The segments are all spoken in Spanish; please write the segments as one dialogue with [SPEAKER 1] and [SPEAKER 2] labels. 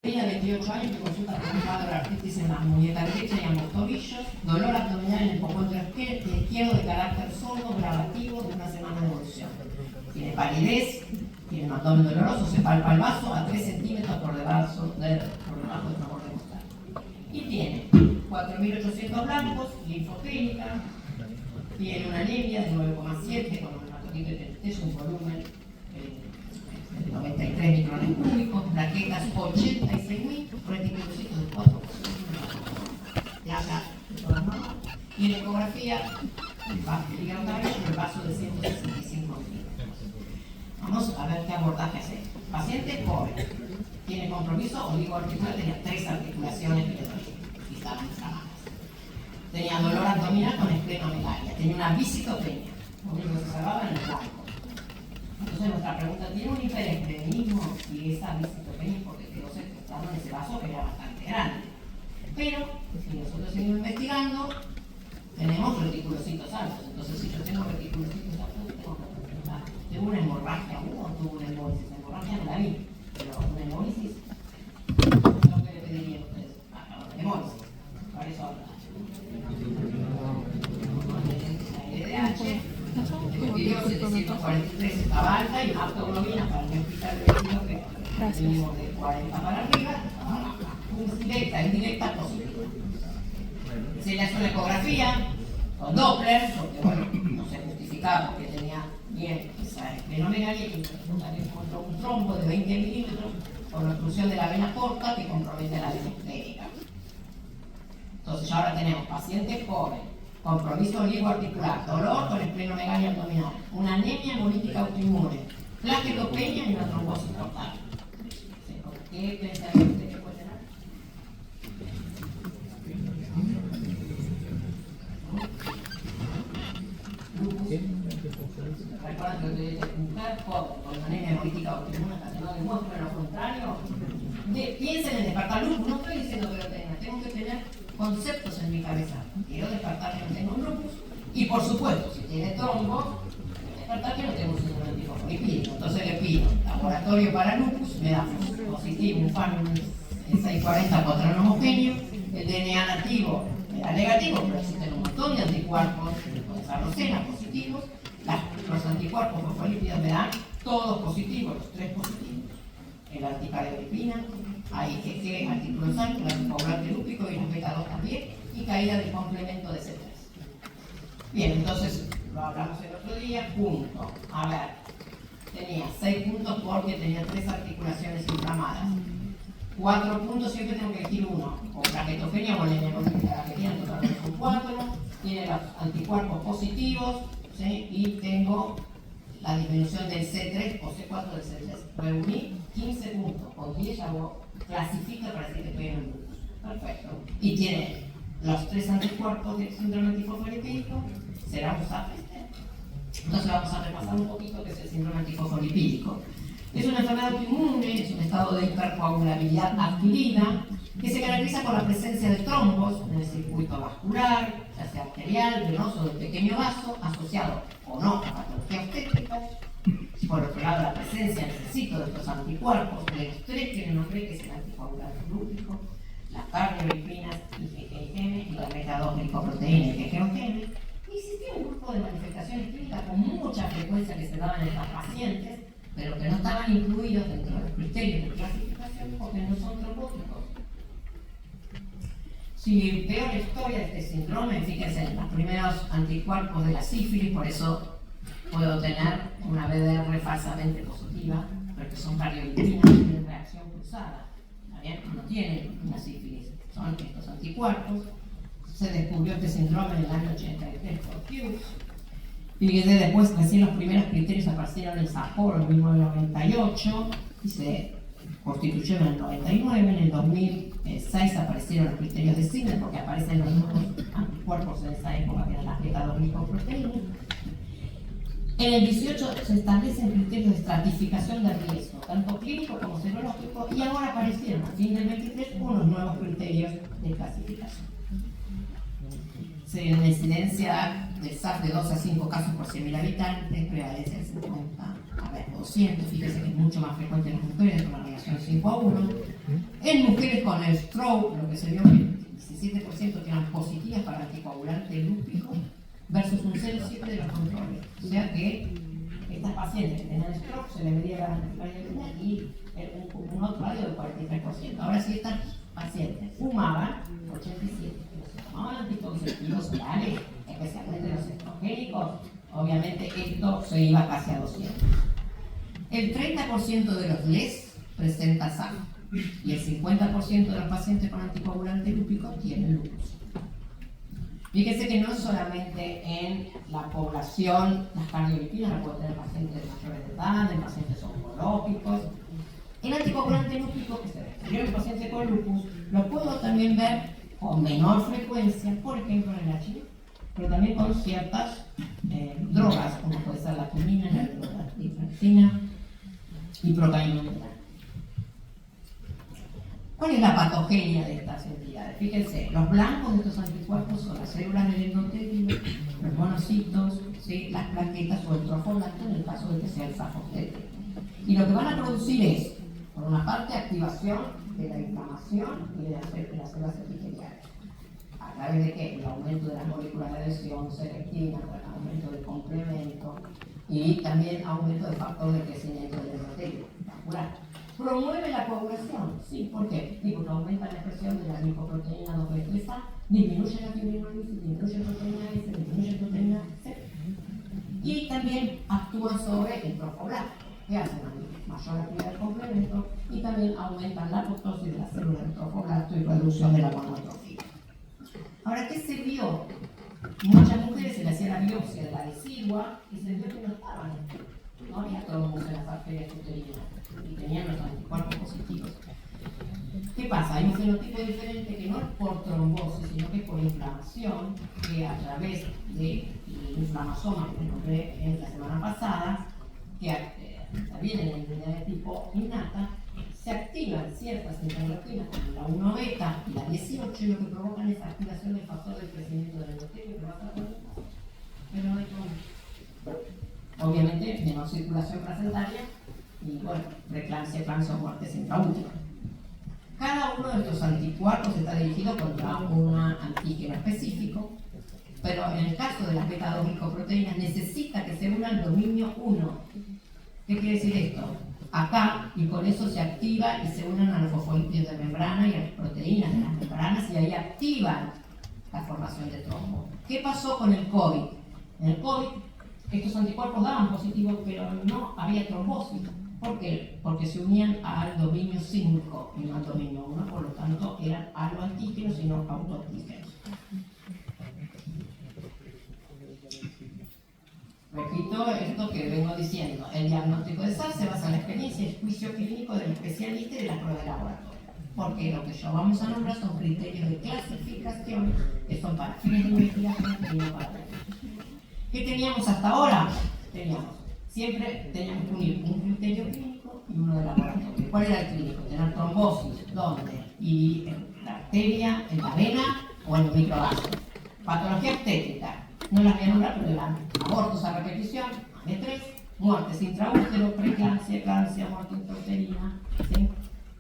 [SPEAKER 1] Tenía 28 años que consulta con un cuadro de artritis en la muñeca derecha y ambos tobillos, dolor abdominal en el popote izquierdo de carácter sordo, gravativo, de una semana de evolución. Tiene palidez, tiene un abdomen doloroso, se palpa el vaso a 3 centímetros por debajo del favor de mostrar. Y tiene 4.800 blancos, linfogénica, tiene una anemia de 9,7 con un hematocito de techo, un volumen de 93 micrones cúbicos, plaquetas 86.000, reticulocitos de 4%, placa de todas manos, y en ecografía, el hígado cabello, el vaso de 165 milímetros. Vamos a ver qué abordaje hace. Paciente joven, tiene compromiso oligoarticular, tenía 3 articulaciones que estaban inflamadas. Tenía dolor abdominal con esplenomegalia, tenía una viscitopenia, lo único que se salvaba en el blanco. Entonces nuestra pregunta, ¿tiene un hiperestremismo? Y esa viscitopenia es porque quedó secuestrado en ese vaso que era bastante grande. Pero, si nosotros seguimos investigando, tenemos reticulocitos altos. Entonces, si yo tengo reticulocitos altos, tengo que preguntar, ¿tengo una hemorragia aguda o tuve una hemólisis? La hemorragia no la vi, pero una hemólisis, es lo que le pediría a ustedes, una hemólisis. Por eso habla. La LDH, el pidió 743 estaba alta y aptoglobina para el hospital de vecinos que mínimo de 40 para arriba, directa, indirecta, positiva. Se le hace una ecografía con Doppler, porque bueno, no se justificaba porque tenía bien esa esplenomegalia y encontró un trombo de 20 milímetros con obstrucción de la vena porta que compromete la vena esclérica. Entonces ahora tenemos paciente joven, compromiso oligoarticular, dolor con esplenomegalia abdominal, una anemia hemolítica autoinmune, plaquetopenia y una trombosis portal. ¿Qué pensaría usted que puede tener? Recuerda que usted dice, mujer joven con anemia hemolítica autoinmune, hasta que no demuestre lo contrario. Piensen en despertar lupus, no estoy diciendo que lo tenga, tengo que tener conceptos en mi cabeza. Quiero despertar que no tengo un lupus y por supuesto, si tiene trombo, despertar que no tengo un síndrome antifosfolipídico. Entonces le pido laboratorio para lupus, me da positivo, un FAN 640 contra no homogéneo, el DNA nativo me da negativo, pero existen un montón de anticuerpos de sarrocena positivos, los anticuerpos fosfolípidos me dan todos positivos, los 3 positivos. El anticardiolipina, hay que anticoagulante, el anticoagulante lúpico y los beta-2 también, y caída del complemento de C3. Bien, entonces, lo hablamos el otro día, punto. A ver, tenía 6 puntos porque tenía 3 articulaciones inflamadas. 4 puntos, siempre tengo que elegir uno, o plaquetopenia o anemia hemolítica, la que tienen totalmente son 4, tiene los anticuerpos positivos, ¿sí? Y tengo la disminución del C3 o C4 del C3. Reuní 15 puntos, con 10 ya clasifica para decir que estoy en el lupus. Perfecto. Y tiene los 3 anticuerpos del síndrome antifosfolipídico, será un SAP. Entonces vamos a repasar un poquito qué es el síndrome antifosfolipídico. Es una enfermedad autoinmune, es un estado de hipercoagulabilidad adquirida que se caracteriza por la presencia de trombos en el circuito vascular, ya sea arterial, venoso, del pequeño vaso, asociado o no a patología obstétrica. Por otro lado, la presencia, necesito de estos anticuerpos, de los 3 que le nombré, que es el anticoagulante lúpico, las cardiolipinas IgG y la beta-2 glicoproteína IgG. Y existía un grupo de manifestaciones clínicas con mucha frecuencia que se daban en estas pacientes, pero que no estaban incluidos dentro de los criterios de clasificación porque no son trombóticos. Si veo la historia de este síndrome, fíjense en los primeros anticuerpos de la sífilis, por eso puedo tener una BDR falsamente positiva, porque son cardiolipinas que tienen reacción cruzada. ¿Bien? No tienen una sífilis, son estos anticuerpos. Se descubrió este síndrome en el año 83 por Hughes. Fíjense, después recién los primeros criterios aparecieron en Sapporo en 1998 y se constituyó en el 99. En el 2006 aparecieron los criterios de Sidner porque aparecen los mismos anticuerpos en esa época que eran las beta-2 glicoproteínas. En el 18 se establecen criterios de estratificación de riesgo, tanto clínico como serológico, y ahora aparecieron a fin del 23 unos nuevos criterios de clasificación. Sería una incidencia del SAF de 2 a 5 casos por 100.000 habitantes, prevalencia del 50 a 200, fíjense que es mucho más frecuente en las mujeres con la relación 5 a 1, En mujeres con el stroke, lo que se vio que el 17% eran positivas para anticoagulante lúpico versus un 0,7% de los controles. O sea que estas pacientes que tenían stroke se le medía la anticoagulina y un otro radio del 43%. Ahora, si estas pacientes fumaban, 87%, se tomaban anticonceptivos orales, especialmente los estrogénicos, obviamente esto se iba casi a 200. El 30% de los LES presenta SAF y el 50% de los pacientes con anticoagulante lúpico tienen lupus. Fíjense que no solamente en la población, las cardiolipínas las pueden tener pacientes mayores de edad, en pacientes oncológicos. El anticoagulante lúpico que se describió en pacientes con lupus lo puedo también ver con menor frecuencia, por ejemplo en el HIV, pero también con ciertas drogas, como puede ser la quinina, la levotiraxina y procaína. ¿Cuál es la patogenia de estas entidades? Fíjense, los blancos de estos anticuerpos son las células del endotelio, los monocitos, ¿sí?, las plaquetas o el trofoblasto en el caso de que sea el safostete. Y lo que van a producir es, por una parte, activación de la inflamación y de las células epiteliales. ¿A través de qué? El aumento de las moléculas de adhesión selectiva, el aumento del complemento y también aumento del factor de crecimiento del endotelio vascular. ¿Promueve la coagulación? Sí, ¿por qué? Porque aumenta la expresión de la glicoproteína 2B3A, disminuye la fibrinólisis, disminuye la proteína S, disminuye la proteína C. Y también actúa sobre el trofoblasto, que hace una mayor actividad del complemento y también aumentan la apoptosis de las células del trofoblasto y reducción de la monotrofia. Ahora, ¿qué se vio? Muchas mujeres se le hacía la biopsia de la decidua y se vio que no estaban. No había trombos en las arterias uterinas y tenían los anticuerpos positivos. ¿Qué pasa? Hay un fenotipo diferente que no es por trombosis, sino que es por inflamación, que a través del inflamasoma que nombré la semana pasada, que también en la inmunidad de tipo innata, se activan ciertas interleucinas como la 1-beta y la 18, y lo que provocan es activación del factor de crecimiento del endotelio que va a estar pero no hay trombos. Obviamente, menor circulación placentaria y, bueno, preeclampsia, eclampsia o muerte intraútera. Cada uno de estos anticuerpos está dirigido contra un antígeno específico, pero en el caso de las beta-2 glicoproteínas necesita que se una al dominio 1. ¿Qué quiere decir esto? Acá, y con eso se activa y se unen a los fosfolípidos de membrana y a las proteínas de las membranas y ahí activan la formación de trombo. ¿Qué pasó con el COVID? En el COVID, estos anticuerpos daban positivo, pero no había trombosis. ¿Por qué? Porque se unían al dominio 5 y no al dominio 1, por lo tanto eran aloantígenos y no autoantígenos. Repito esto que vengo diciendo, el diagnóstico de SARS se basa en la experiencia y el juicio clínico del especialista y de las pruebas de laboratorio, porque lo que yo vamos a nombrar son criterios de clasificación que son para fines de investigación y no para diagnóstico. ¿Qué teníamos hasta ahora? Siempre teníamos que unir un criterio clínico y uno de laboratorio. ¿Cuál era el clínico? Tener trombosis, ¿dónde? Y en la arteria, en la vena o en el microvaso. Patología obstétrica, no las voy a nombrar, pero eran abortos a repetición, B3, muertes intraútero, preeclampsia, eclampsia, muerte intrauterina, ¿sí?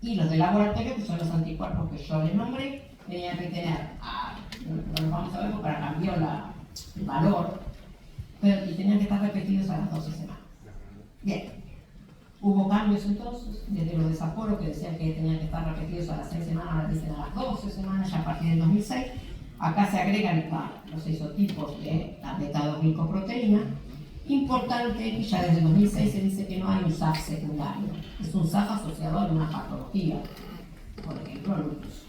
[SPEAKER 1] Y los de laboratorio, que son los anticuerpos que yo les nombré, tenían que tener, no lo vamos a ver para cambiar el valor, pero y tenían que estar repetidos a las 12 semanas. Bien, hubo cambios entonces, desde los de Sapporo que decían que tenían que estar repetidos a las 6 semanas, ahora dicen a las 12 semanas, ya a partir del 2006. Acá se agregan los isotipos de la beta-2 glicoproteína. Importante que ya desde el 2006 se dice que no hay un SAF secundario, es un SAF asociado a una patología, por ejemplo, lupus.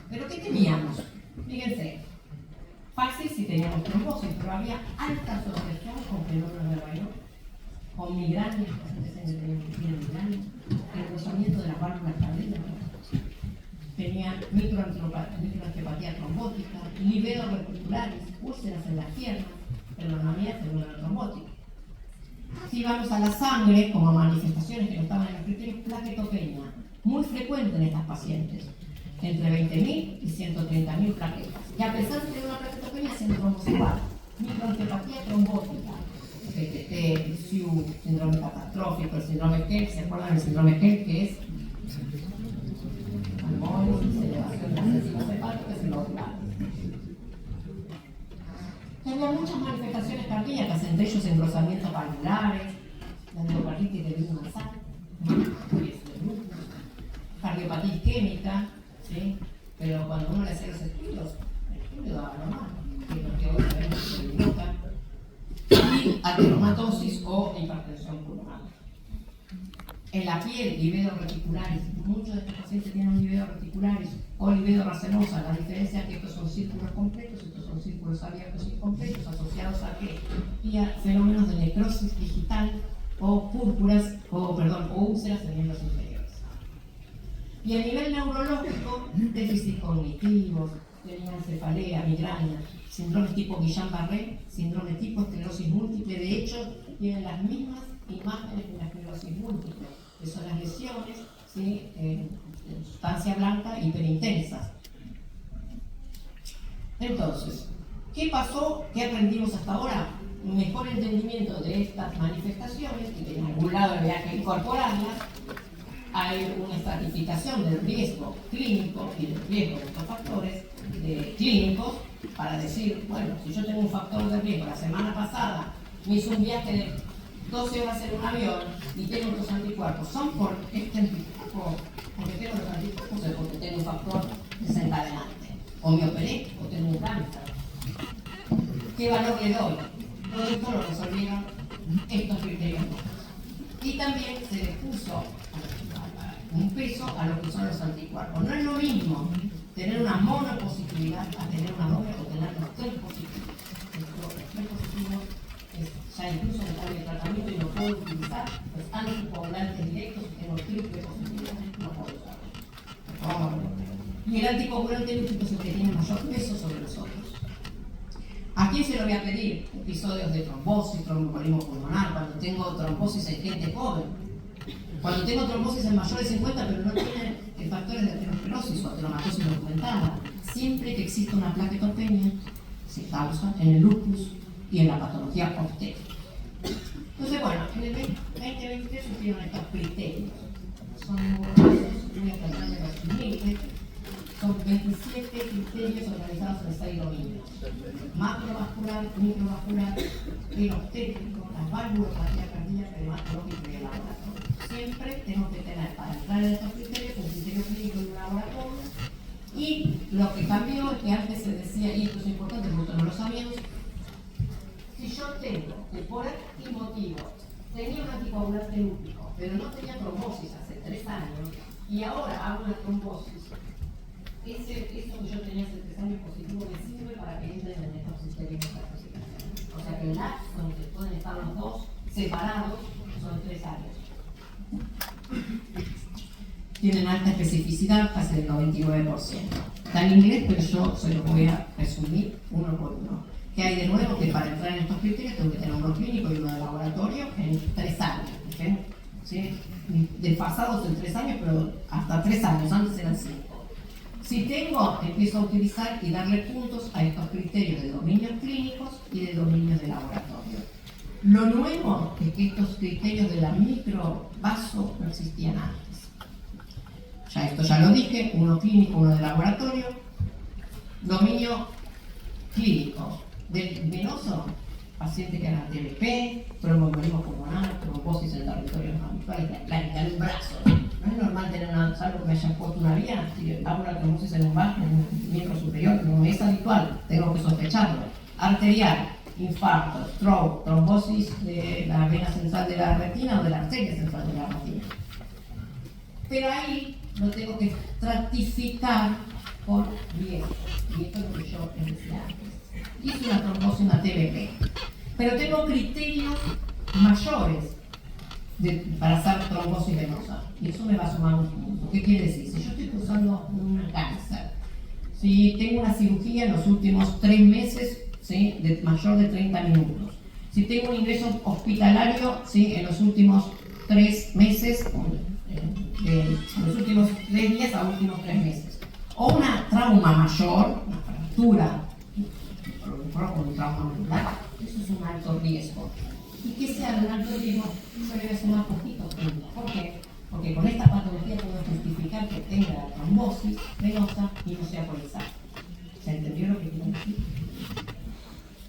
[SPEAKER 1] ¿Pero qué teníamos? Fíjense, fácil si teníamos trombosis, pero había alta asociación con fenómenos de Raynaud, con migrañas, pacientes que tienen migrañas, engrosamiento de las válvulas cardíacas, tenía microangiopatía trombótica, livedos reticulares, úlceras en las piernas, pero no había fenómeno trombótico. Si vamos a la sangre, como manifestaciones que no estaban en los criterios, plaquetopenia, muy frecuente en estas pacientes, entre 20.000 y 130.000 plaquetas. Y a pesar de tener una plaquetopenia, sin trombocitar, microangiopatía trombótica, PTT, PSU, síndrome catastrófico, el síndrome Keck, ¿se acuerdan del síndrome Keck? Que es engrosamientos valvulares, la endocarditis de virus nasal, cardiopatía isquémica, ¿sí? Pero cuando uno le hace los estudios, el estudio daba normal, que es lo que hoy sabemos que se equivoca, y ateromatosis o hipertensión pulmonar. En la piel, livedo reticularis. Muchos de estos pacientes tienen un livedo reticularis o livedo racemosa. La diferencia es que estos son círculos completos, estos son círculos abiertos incompletos, asociados a qué? Y a fenómenos de necrosis digital o púrpuras, o úlceras en miembros inferiores. Y a nivel neurológico, déficit cognitivos, encefalea, migraña, síndrome tipo Guillain-Barré, síndrome tipo esclerosis múltiple. De hecho, tienen las mismas imágenes que la esclerosis múltiple, que son las lesiones, ¿sí? En sustancia blanca hiperintensas. Entonces, ¿qué pasó? ¿Qué aprendimos hasta ahora? Un mejor entendimiento de estas manifestaciones, y que en algún lado había que incorporarlas. Hay una estratificación del riesgo clínico y del riesgo de estos factores clínicos para decir, bueno, si yo tengo un factor de riesgo, la semana pasada me hice un viaje de 12 horas en un avión y tengo estos anticuerpos, ¿son por este anticuerpo? Porque tengo los anticuerpos o porque tengo un factor desencadenante, o me operé o tengo un cáncer. ¿Qué valor le doy? Todo esto lo resolvieron estos criterios. Y también se le puso un peso a lo que son los anticuerpos. No es lo mismo tener una monopositividad a tener una doble o tener los tres positivos. Los tres positivos ya incluso en estado de tratamiento y no puedo utilizar los anticoagulantes directos si tengo triple positividad, no puedo usarlo. Y el anticoagulante lúpico es el que tiene mayor peso sobre los otros. ¿A quién se lo voy a pedir? Episodios de trombosis, tromboembolismo pulmonar, cuando tengo trombosis en gente joven, cuando tengo trombosis en mayores de 50 pero no tienen factores de aterosclerosis o ateromatosis documentada. Siempre que existe una plaquetopenia se causa en el lupus y en la patología obstétrica. Entonces, bueno, en el 2023 surgieron estos criterios. Son numerosos, voy a tratar de resumirles. Son 27 criterios organizados en 6 dominios: macrovascular, microvascular, el obstétrico, la valvulopatía cardíaca, el hematológico y el laboratorio. Siempre tengo que tener para entrar en estos criterios un criterio clínico y un laboratorio. Y lo que cambió es que antes se decía, y esto es importante, nosotros no lo sabíamos, si yo tengo que por este motivo tenía un anticoagulante lúpico, pero no tenía trombosis hace 3 años, y ahora hago una trombosis, eso que yo tenía hace 3 años positivo me sirve para que entren en estos criterios de clasificación. O sea que el lapso en que pueden estar los dos separados son 3 años. Tienen alta especificidad, casi del 99%. Está en inglés, pero yo se lo voy a resumir uno por uno. ¿Qué hay de nuevo? Que para entrar en estos criterios tengo que tener uno clínico y uno de laboratorio en 3 años. ¿Sí? Desfasados en 3 años, pero hasta 3 años, antes eran 5. Si tengo, empiezo a utilizar y darle puntos a estos criterios de dominios clínicos y de dominios de laboratorio. Lo nuevo es que estos criterios de la microvaso no existían antes. Esto ya lo dije, uno clínico, uno de laboratorio. Dominio clínico del venoso, paciente que haga TBP, tromboembolismo pulmonar, trombosis en territorios no habituales, en un brazo. No es normal tener una, salvo que me haya puesto una vía, si hago una trombosis en un vaso, en un miembro superior, no es habitual, tengo que sospecharlo. Arterial, infarto, stroke, trombosis de la vena central de la retina o de la arteria central de la retina. Pero ahí lo tengo que estratificar por riesgo. Y esto es lo que yo les decía antes. Hice una trombosis, una TBP. Pero tengo criterios mayores para hacer trombosis venosa. Y eso me va a sumar un punto. ¿Qué quiere decir? Si yo estoy cursando un cáncer, si tengo una cirugía en los últimos 3 meses, ¿sí? De mayor de 30 minutos, si tengo un ingreso hospitalario, ¿sí? En los últimos 3 meses, en los últimos 3 días a últimos 3 meses, o una trauma mayor, una fractura, con un trauma muscular, eso es un alto riesgo. Y que sea de un alto riesgo, yo le voy a sumar poquitos puntos. ¿Por qué? Porque con esta patología puedo justificar que tenga la trombosis venosa y no sea por el SAC. ¿Se entendió lo que quiero decir?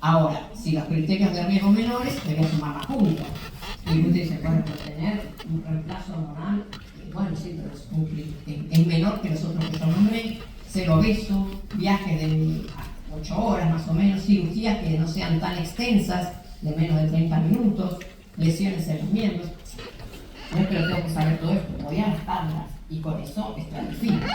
[SPEAKER 1] Ahora, si los criterios de riesgo menores, debería sumar más puntos. Y usted dice, bueno, pero tener un reemplazo hormonal, bueno, sí, pero es menor que los otros que yo nombré, ser obeso, viajes de 8 horas más o menos, cirugías que no sean tan extensas, de menos de 30 minutos, lesiones en los miembros. No es que lo tengo que saber todo esto, voy a gastarlas y con eso estratifico.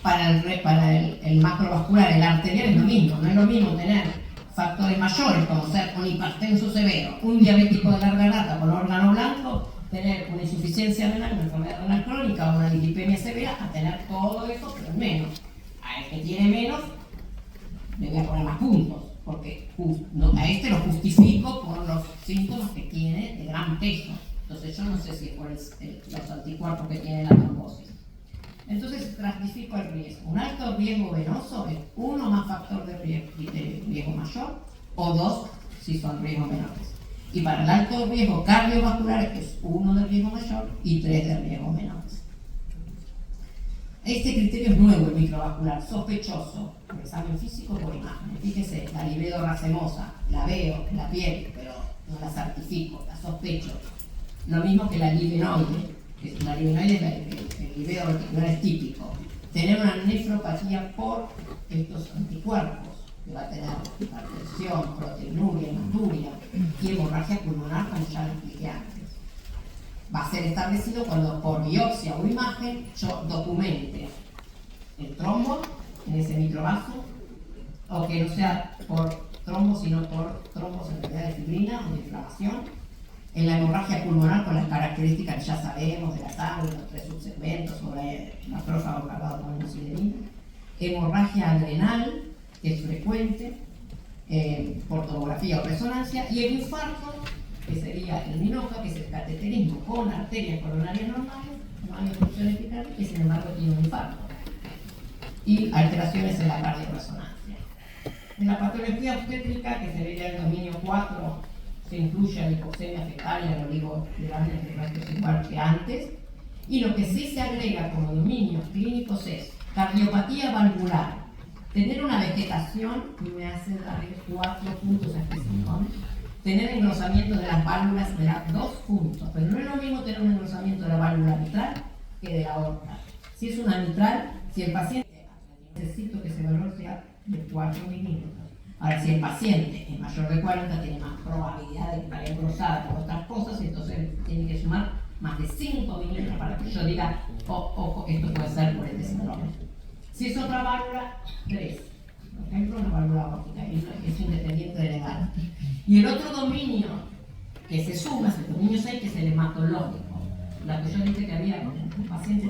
[SPEAKER 1] Para el macrovascular, el arterial es lo mismo, no es lo mismo tener factores mayores como ser un hipertenso severo, un diabético de larga data con órgano blanco, tener una insuficiencia renal, una enfermedad renal crónica o una dislipemia severa, a tener todo eso, pero menos. A el que tiene menos, le voy a poner más puntos, porque a este lo justifico por los síntomas que tiene de gran peso. Entonces yo no sé si es por los anticuerpos que tiene la trombosis. Entonces estratifico el riesgo. Un alto riesgo venoso es 1 más factor de riesgo mayor, o 2 si son riesgos menores. Y para el alto riesgo cardiovascular es 1 de riesgo mayor y 3 de riesgo menores. Este criterio es nuevo, el microvascular, sospechoso, por examen físico o por imagen. Fíjese, la libido racemosa, la veo en la piel, pero no la certifico, la sospecho. Lo mismo que la libenoide. La libenoide es el libido reticular es típico. Tener una nefropatía por estos anticuerpos, que va a tener hipertensión, proteinuria, hematuria y hemorragia pulmonar, como ya lo expliqué antes. Va a ser establecido cuando por biopsia o imagen yo documente el trombo en ese microvaso, o que no sea por trombo, sino por trombos en realidad de fibrina o de inflamación. En la hemorragia pulmonar, con las características que ya sabemos de la sangre, los 3 subsegmentos, sobre la prófago cargado con hemosiderina. Hemorragia adrenal, que es frecuente, por tomografía o resonancia. Y el infarto, que sería el MINOCA, que es el cateterismo con arterias coronarias normales, no hay obstrucción epicárdica y sin embargo tiene un infarto. Y alteraciones en la cardioresonancia. En la patología obstétrica, que se vería el dominio 4, se incluye la hipoxemia fetal y el oligohidroalcohol, esto es igual que antes. Y lo que sí se agrega como dominios clínicos es cardiopatía valvular, tener una vegetación, y me hace dar 4 puntos específicos, tener engrosamiento de las válvulas de las 2 puntos, pero no es lo mismo tener un engrosamiento de la válvula mitral que de la aorta. Si es una mitral, si el paciente necesito que ese valor sea de 4 milímetros. Ahora, si el paciente es mayor de 40, tiene más probabilidad de que vaya engrosada por otras cosas, entonces tiene que sumar más de 5 milímetros para que yo diga, ojo, esto puede ser por este síndrome. Si es otra válvula, 3. Por ejemplo, una válvula aórtica, es independiente de la edad. Y el otro dominio que se suma es el dominio 6, que es el hematológico. La que yo dije que había un paciente